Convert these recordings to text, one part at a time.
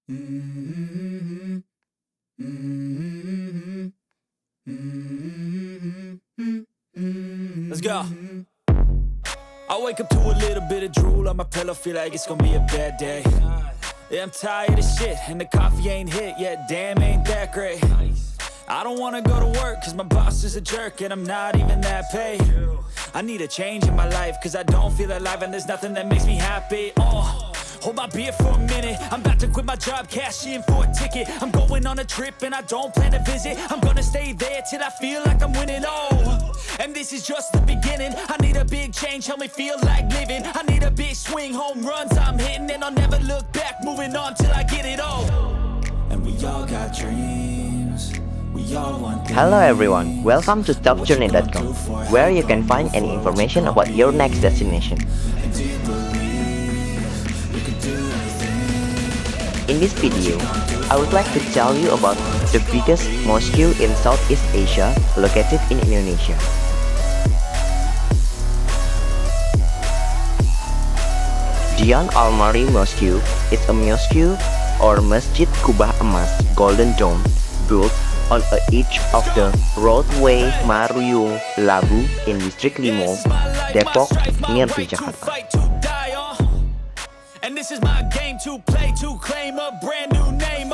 Let's go. I wake up to a little bit of drool on my pillow, feel like it's gonna be a bad day. Yeah, I'm tired of shit, and the coffee ain't hit yet, damn, ain't that great. I don't wanna go to work, cause my boss is a jerk, and I'm not even that paid. I need a change in my life, cause I don't feel alive, and there's nothing that makes me happy. Hold my beer for a minute, I'm about to quit my job, cash in for a ticket. I'm going on a trip and I don't plan to visit. I'm gonna stay there till I feel like I'm winning, and this is just the beginning. I need a big change, help me feel like living. I need a big swing, home runs I'm hitting, and I'll never look back, moving on till I get it all. And we all got dreams, we all want things. Hello everyone, welcome to topjourney.com, where you can find any information about your next destination. In this video, I would like to tell you about the biggest mosque in Southeast Asia located in Indonesia. Dian Al-Mahri Mosque is a mosque or Mesjid Kubah Emas Golden Dome built on the edge of the roadway Maruyung Labu in District Limo, Depok, near to Jakarta. And this is my game to play, to claim a brand new name,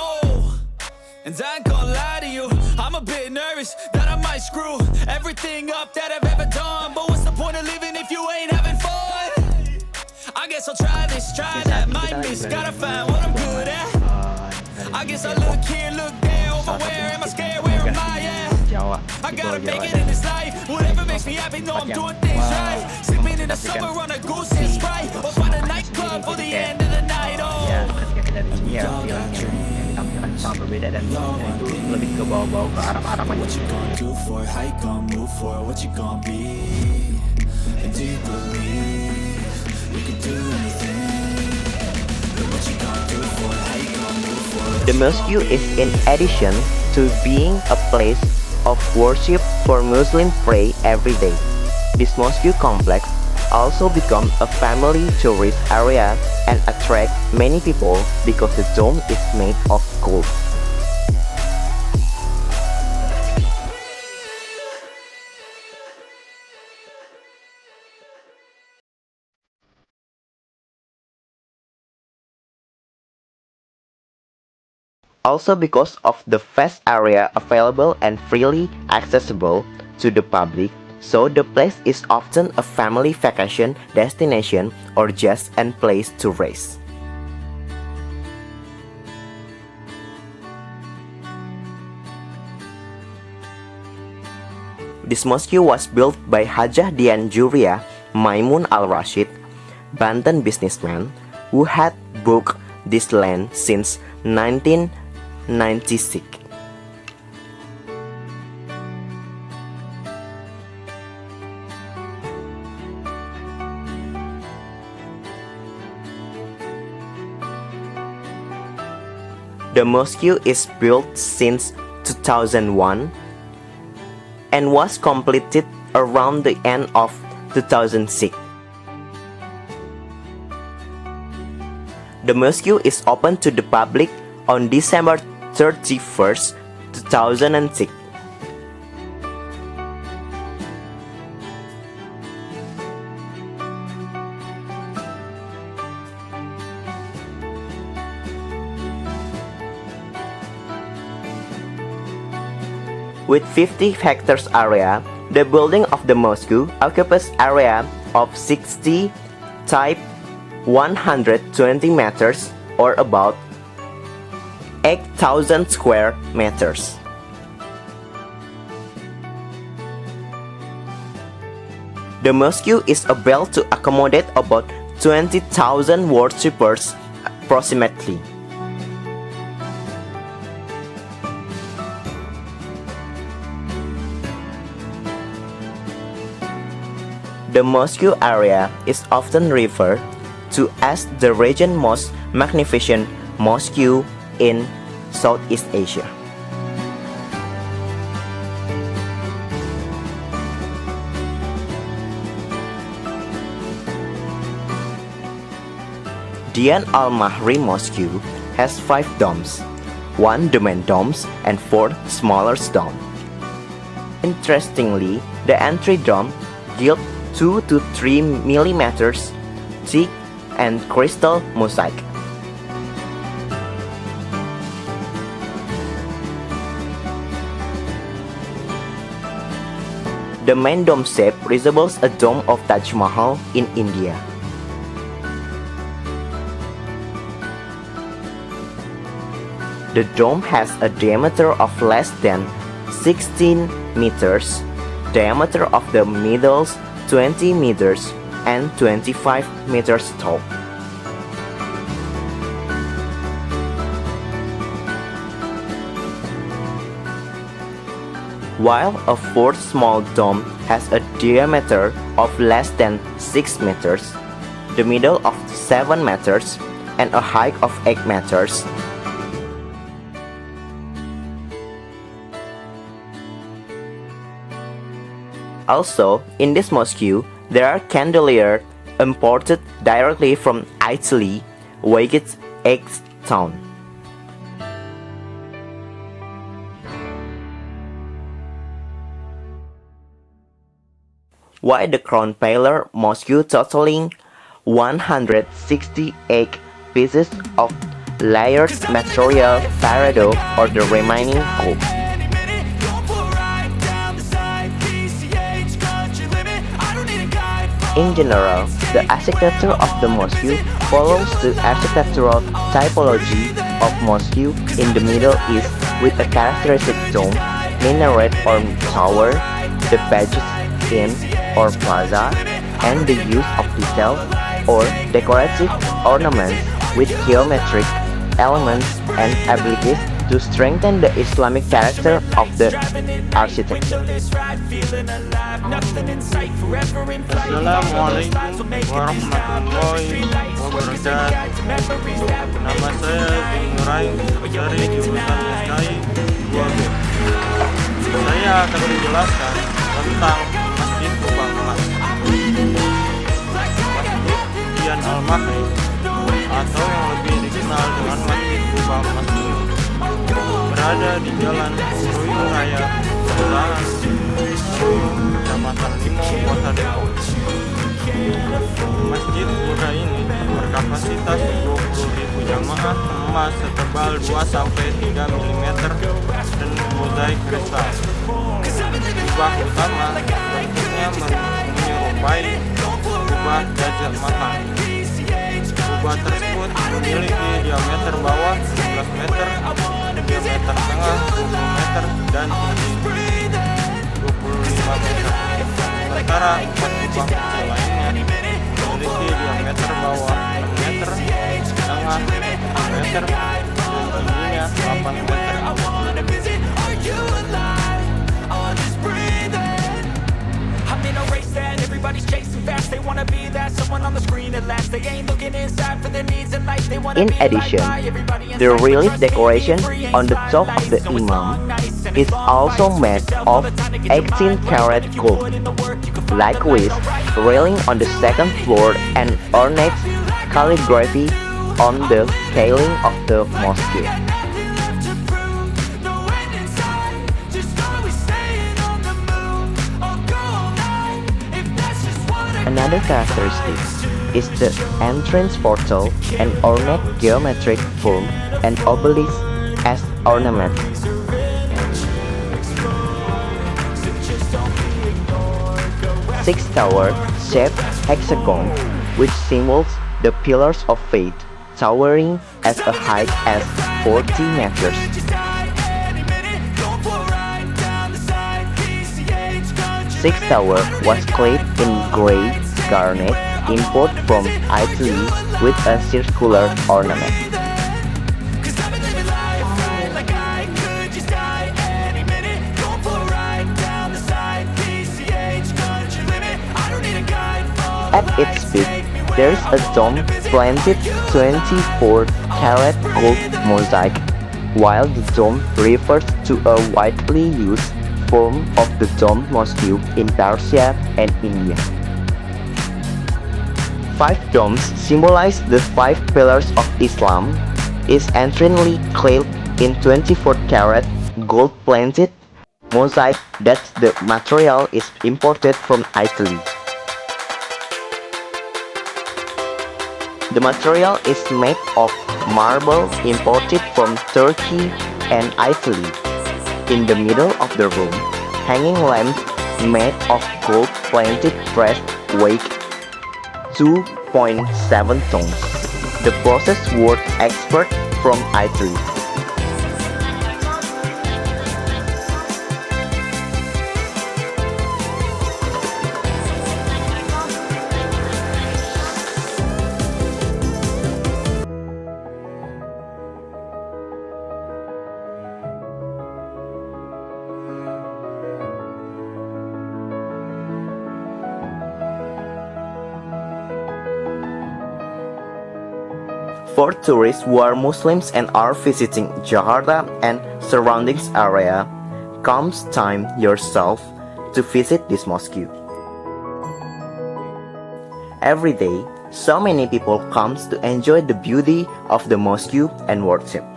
and I ain't gonna lie to you, I'm a bit nervous that I might screw everything up that I've ever done. But what's the point of living if you ain't having fun? I guess I'll try this, try that, might miss, gotta find what I'm good at. I guess I look here, look there, over where am I scared, where am I at? I gotta make it in this life, whatever makes me happy, know I'm doing things right. Sleeping in the summer on a goose and Sprite, or find a nightclub for the end of the night, Ya, ketika kita di sini ya feelingnya ditampilkan sangat berbeda dan itu lebih ke bawah-bawah ke arah-arah What you gonna do for it, how you gonna move for it, what you gonna be, and do you believe you can do anything, and what you gonna do for it, how you gonna move for it. The mosque is in addition to being a place of worship for Muslim pray every day. This mosque complex also become a family tourist area and attract many people because the dome is made of gold. Also because of the vast area available and freely accessible to the public, so the place is often a family vacation destination or just a place to rest. This mosque was built by Hajah Dian Juria Maimun Al-Rashid, Banten businessman, who had bought this land since 1996. The mosque is built since 2001 and was completed around the end of 2006. The mosque is open to the public on December 31st, 2006. With 50 hectares area, the building of the mosque occupies area of 60 type 120 meters or about 8,000 square meters. The mosque is able to accommodate about 20,000 worshippers approximately. The mosque area is often referred to as the region's most magnificent mosque in Southeast Asia. Dian Al-Mahri Mosque has 5 domes, 1 the main domes and 4 smaller domes. Interestingly, the entry dome gilt 2 to 3 millimeters thick and crystal mosaic. The main dome shape resembles a dome of Taj Mahal in India. The dome has a diameter of less than 16 meters, diameter of the middles 20 meters, and 25 meters tall. While a fourth small dome has a diameter of less than 6 meters, the middle of 7 meters, and a height of 8 meters. Also, in this mosque, there are chandeliers imported directly from Italy, weighted 8 tons. While the crown pillar mosque totaling 168 pieces of layered material parado or the remaining gold. In general, the architecture of the mosque follows the architectural typology of mosque in the Middle East with a characteristic dome, minaret or tower, the badges in or plaza, and the use of detail or decorative ornaments with geometric elements and abilities to strengthen the Islamic character of the architecture. Assalamualaikum warahmatullahi wabarakatuh. Nama saya Nurai dari jurusan SKI 2B. Saya akan menjelaskan tentang Mesjid Kubah Emas. Mesjid Dian Al-Mahri atau yang lebih dikenal dengan Mesjid Kubah Emas ini berada di Jalan Ruyung Raya, Kelurahan Ruyung, Kecamatan Limo, Kota Depok. Masjid Kubah ini berkapasitas 20.000 jamaah, emas setebal 2-3 mm dan mozaik kristal. Kubah utama bentuknya menyerupai kubah Gajah Mata. Kubah tersebut memiliki diameter bawah 11 meter, diameter tengah 20 meter, dan tinggi 25 meter. Sementara 4 kubah kecil lainnya memiliki diameter bawah 6 meter, tengah 1 meter, dan tingginya 8 meter. In addition, the relief decoration on the top of the imam is also made of 18-karat gold. Likewise, railing on the second floor and ornate calligraphy on the paling of the mosque. Another characteristic is the entrance portal and ornate geometric form and obelisk as ornament. Six tower shaped hexagon which symbols the pillars of faith, towering at a height as 40 meters. Six tower was clad in grey garnet import from Italy with a circular ornament. At its peak, there is a dome planted 24-karat gold mosaic, while the dome refers to a widely used form of the dome mosque in Persia and India. 5 domes symbolize the 5 pillars of Islam, is entirely clad in 24-karat gold-plated mosaic that the material is imported from Italy. The material is made of marble imported from Turkey and Italy. In the middle of the room, hanging lamps made of gold-plated brass weigh 2.7 tons. The process work expert from Italy. For tourists who are Muslims and are visiting Jakarta and surroundings area, comes time yourself to visit this mosque. Every day, so many people comes to enjoy the beauty of the mosque and worship.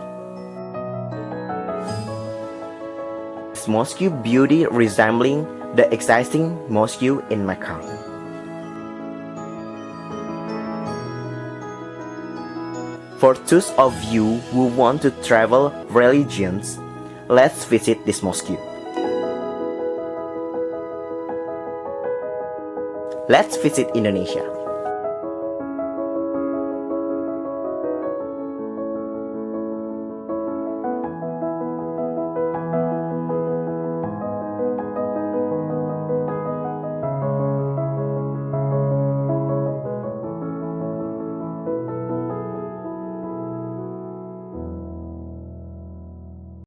This mosque beauty resembling the existing mosque in Mecca. For those of you who want to travel religions, let's visit this mosque. Let's visit Indonesia.